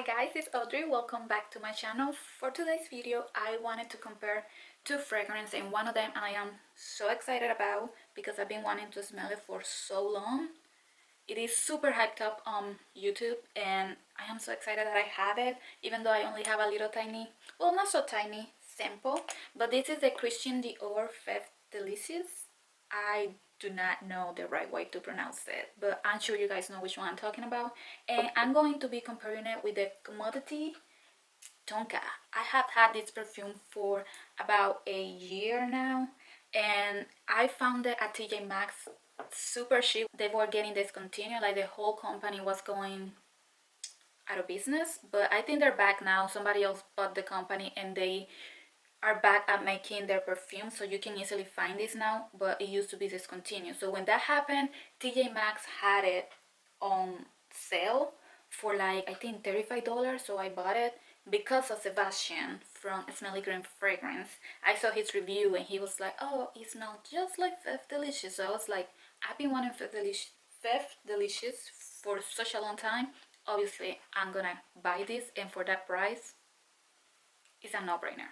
Hi guys, it's Audrey. Welcome back to my channel. For today's video, I wanted to compare two fragrances, and one of them I am so excited about because I've been wanting to smell it for so long. It is super hyped up on YouTube and I am so excited that I have it, even though I only have a little tiny, well, not so tiny sample. But this is the Christian Dior Feve Delicieuse. I do not know the right way to pronounce it, but I'm sure you guys know which one I'm talking about. And I'm going to be comparing it with the commodity Tonka. I have had this perfume for about a year now, and I found it at TJ Maxx super cheap. They were getting discontinued, like the whole company was going out of business, but I think they're back now. Somebody else bought the company and they are back at making their perfume, so you can easily find this now, but it used to be discontinued. So when that happened, TJ Maxx had it on sale for like I think $35, so I bought it because of Sebastian from Smelly Green Fragrance. I saw his review and he was like, oh, it smells just like Feve Delicieuse. So I was like, I've been wanting Feve Delicieuse for such a long time. Obviously I'm gonna buy this, and for that price it's a no-brainer.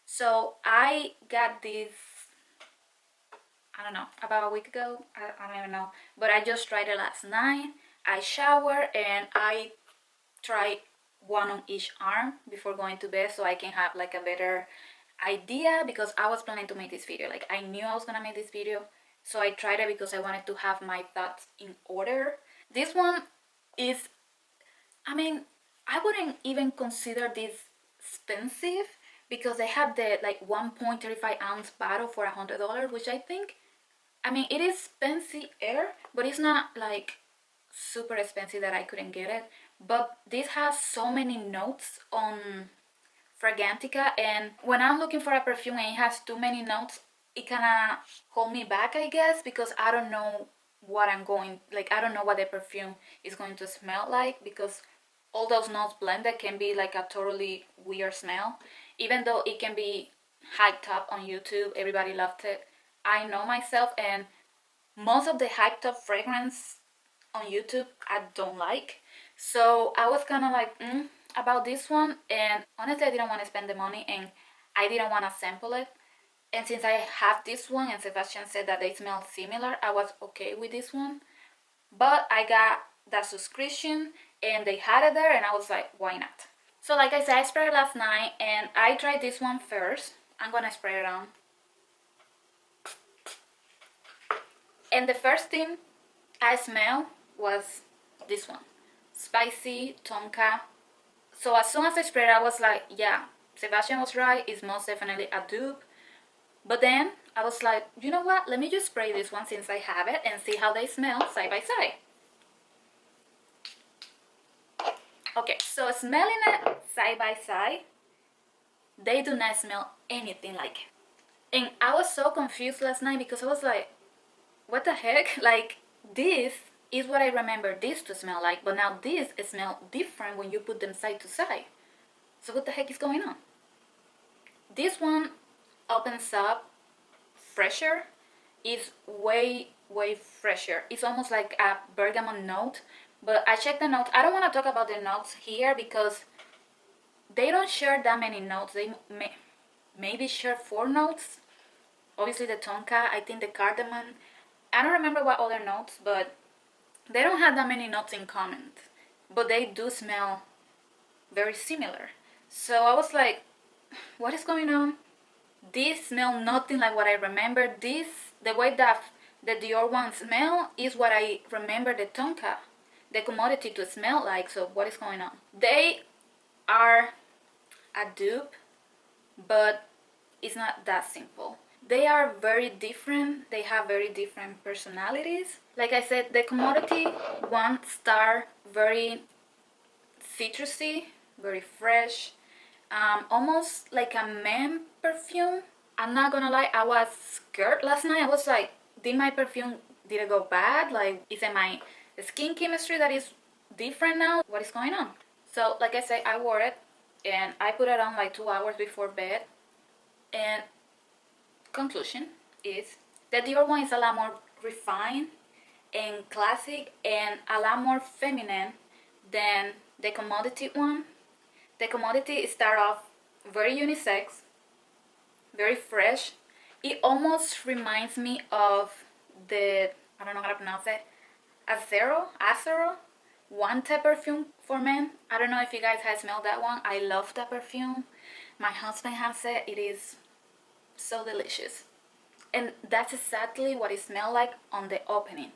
So I got this, I don't know, about a week ago. I don't even know, but I just tried it last night. I showered and I tried one on each arm before going to bed so I can have like a better idea, because I was planning to make this video. Like, I knew I was gonna make this video, so I tried it because I wanted to have my thoughts in order. This one is, I mean, I wouldn't even consider this expensive because they have the like 1.35 ounce bottle for $100, which I think, I mean, it is expensive, but it's not like super expensive that I couldn't get it. But this has so many notes on Fragrantica, and when I'm looking for a perfume and it has too many notes, it kind of hold me back, I guess, because I don't know what I'm going, like, I don't know what the perfume is going to smell like, because all those notes blended can be like a totally weird smell. Even though it can be hyped up on YouTube, everybody loved it, I know myself, and most of the hyped up fragrance on YouTube I don't like. So I was kind of like about this one, and honestly I didn't want to spend the money and I didn't want to sample it. And since I have this one and Sebastian said that they smell similar, I was okay with this one. But I got that subscription and they had it there and I was like, why not? So like I said, I sprayed it last night and I tried this one first. I'm gonna spray it on. And the first thing I smelled was this one, Spicy Tonka. So as soon as I sprayed it, I was like, yeah, Sebastian was right, it's most definitely a dupe. But then I was like, you know what, let me just spray this one since I have it and see how they smell side by side. Okay, so smelling it side by side, they do not smell anything like it. And I was so confused last night because I was like, what the heck? Like, this is what I remember this to smell like, but now this smells different when you put them side to side. So what the heck is going on? This one opens up fresher. It's way fresher. It's almost like a bergamot note, but I checked the notes. I don't want to talk about the notes here because they don't share that many notes. They maybe share 4 notes. Obviously the tonka, I think the cardamom, I don't remember what other notes, but they don't have that many notes in common, but they do smell very similar. So I was like, what is going on? This smell nothing like what I remember. This, the way that the Dior one smell is what I remember the Tonka, the commodity, to smell like. So what is going on? They are a dupe, but it's not that simple. They are very different. They have very different personalities. Like I said, the commodity one star, very citrusy, very fresh, almost like a man perfume. I'm not gonna lie, I was scared last night. I was like, did my perfume, did it go bad? Like, is it my skin chemistry that is different now? What is going on? So like I said, I wore it and I put it on like 2 hours before bed, and conclusion is the Dior one is a lot more refined and classic and a lot more feminine than the commodity one. The commodity start off very unisex, very fresh. It almost reminds me of the, I don't know how to pronounce it, Acero, one type perfume for men. I don't know if you guys have smelled that one. I love that perfume. My husband has it. It is so delicious. And that's exactly what it smelled like on the opening.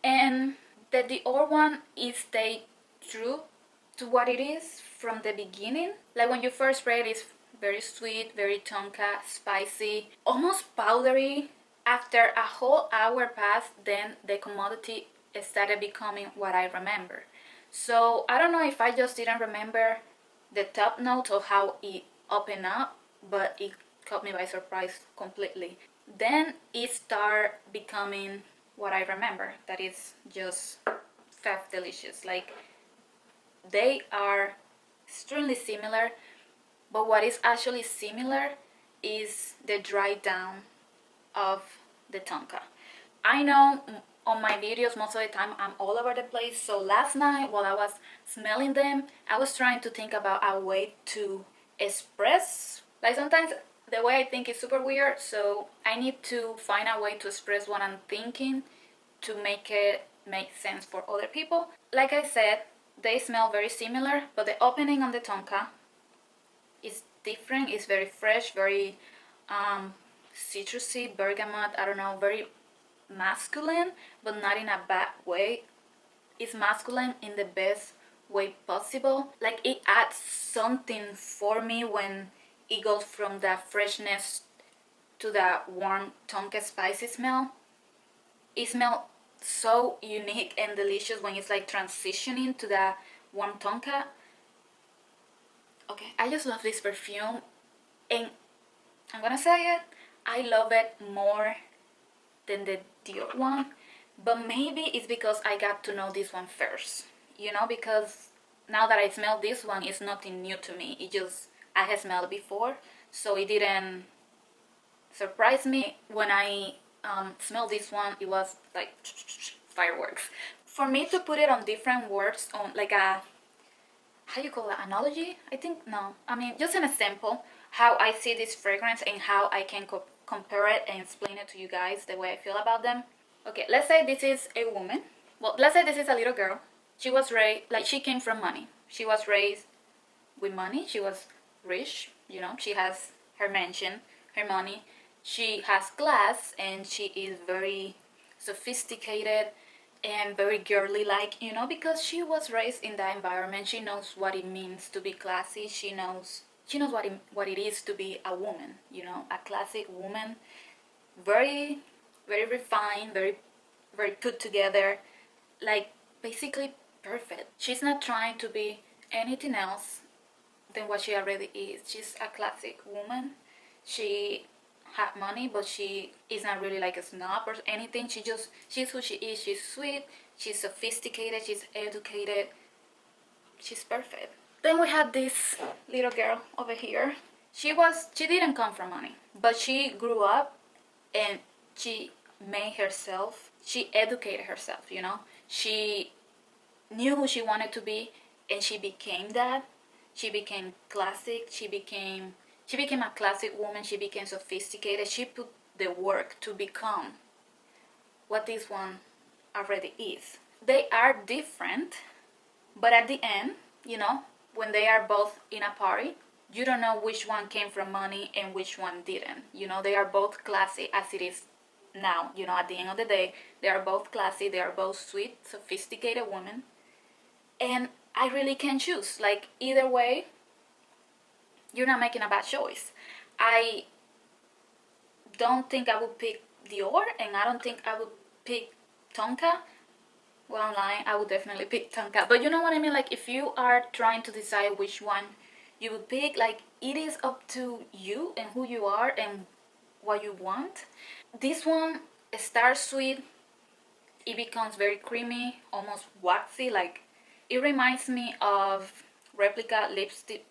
And the Dior one is stay true to what it is from the beginning. Like when you first spray it, it's very sweet, very tonka, spicy, almost powdery. After a whole hour passed, then the commodity started becoming what I remember. So I don't know if I just didn't remember the top notes of how it opened up, but it caught me by surprise completely. Then it started becoming what I remember, that is just Feve Delicieuse. Like, they are extremely similar, but what is actually similar is the dry down of the Tonka. I know on my videos most of the time I'm all over the place, so last night while I was smelling them, I was trying to think about a way to express, like sometimes the way I think is super weird, so I need to find a way to express what I'm thinking to make it make sense for other people. Like I said, they smell very similar, but the opening on the Tonka is different. It's very fresh, very citrusy, bergamot, I don't know, very masculine, but not in a bad way. It's masculine in the best way possible. Like, it adds something for me when it goes from that freshness to that warm Tonka spicy smell. It smells so unique and delicious when it's like transitioning to that warm Tonka. Okay, I just love this perfume, and I'm gonna say it, I love it more than the Dior one, but maybe it's because I got to know this one first, because now that I smell this one, it's nothing new to me. It just, I had smelled it before, so it didn't surprise me. When I smelled this one, it was like fireworks. For me to put it on different words, on like a, how you call it, analogy, I think, no, I mean just an example how I see this fragrance and how I can compare it and explain it to you guys the way I feel about them. Okay, let's say this is a woman. Well, let's say this is a little girl. She was raised, like, she came from money. She was raised with money. She was rich, she has her mansion, her money. She has class, and she is very sophisticated and very girly like, because she was raised in that environment. She knows what it means to be classy. She knows what it is to be a woman, a classic woman, very very refined, very very put together, like basically perfect. She's not trying to be anything else than what she already is. She's a classic woman. She had money, but she is not really like a snob or anything. She's who she is. She's sweet, she's sophisticated, she's educated, she's perfect. Then we have this little girl over here. She didn't come from money, but she grew up and she made herself, she educated herself, She knew who she wanted to be, and she became that. She became classic. She became a classic woman. She became sophisticated. She put the work to become what this one already is. They are different, but at the end, when they are both in a party, you don't know which one came from money and which one didn't. They are both classy as it is now. At the end of the day, they are both classy. They are both sweet, sophisticated women. And I really can choose. Like, either way, you're not making a bad choice. I don't think I would pick Dior, and I don't think I would pick Tonka. Well, I'm lying. I would definitely pick Tonka. But you know what I mean? Like, if you are trying to decide which one you would pick, like, it is up to you and who you are and what you want. This one starts sweet. It becomes very creamy, almost waxy. Like, it reminds me of Replica lipstick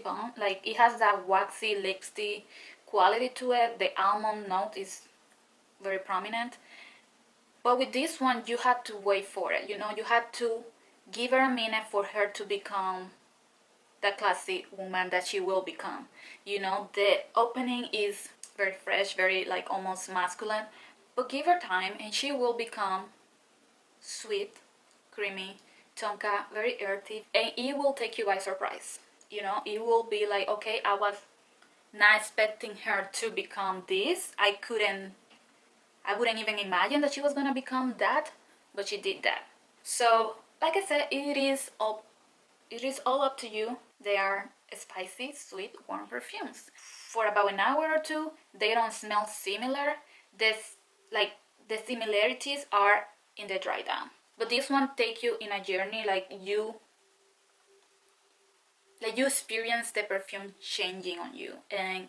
balm. Like, it has that waxy lipstick quality to it. The almond note is very prominent. But with this one, you had to wait for it. You had to give her a minute for her to become the classy woman that she will become. You know, the opening is very fresh, very like almost masculine, but give her time and she will become sweet, creamy, Tonka, very earthy, and it will take you by surprise. You know, it will be like, okay, I was not expecting her to become this. I wouldn't even imagine that she was gonna become that, but she did that. So, like I said, it is all up to you. They are spicy, sweet, warm perfumes. For about an hour or two, they don't smell similar. This, like, the similarities are in the dry down. But this one take you in a journey, like you experience the perfume changing on you, and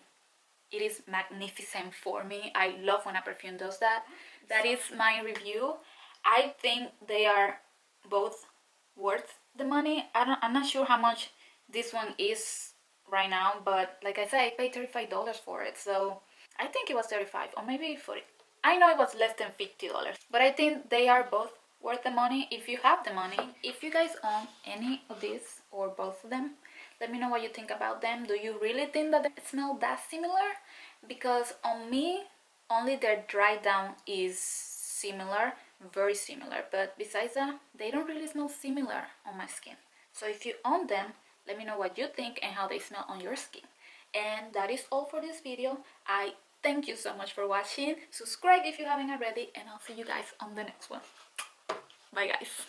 it is magnificent for me. I love when a perfume does that. That is my review. I think they are both worth the money. I'm not sure how much this one is right now, but like I said, I paid $35 for it, so I think it was 35 or maybe 40. I know it was less than $50, but I think they are both worth the money if you have the money. If you guys own any of these or both of them, let me know what you think about them. Do you really think that they smell that similar? Because on me, only their dry down is similar, very similar, but besides that, they don't really smell similar on my skin. So if you own them, let me know what you think and how they smell on your skin. And that is all for this video. I thank you so much for watching. Subscribe if you haven't already, and I'll see you guys on the next one. Bye guys.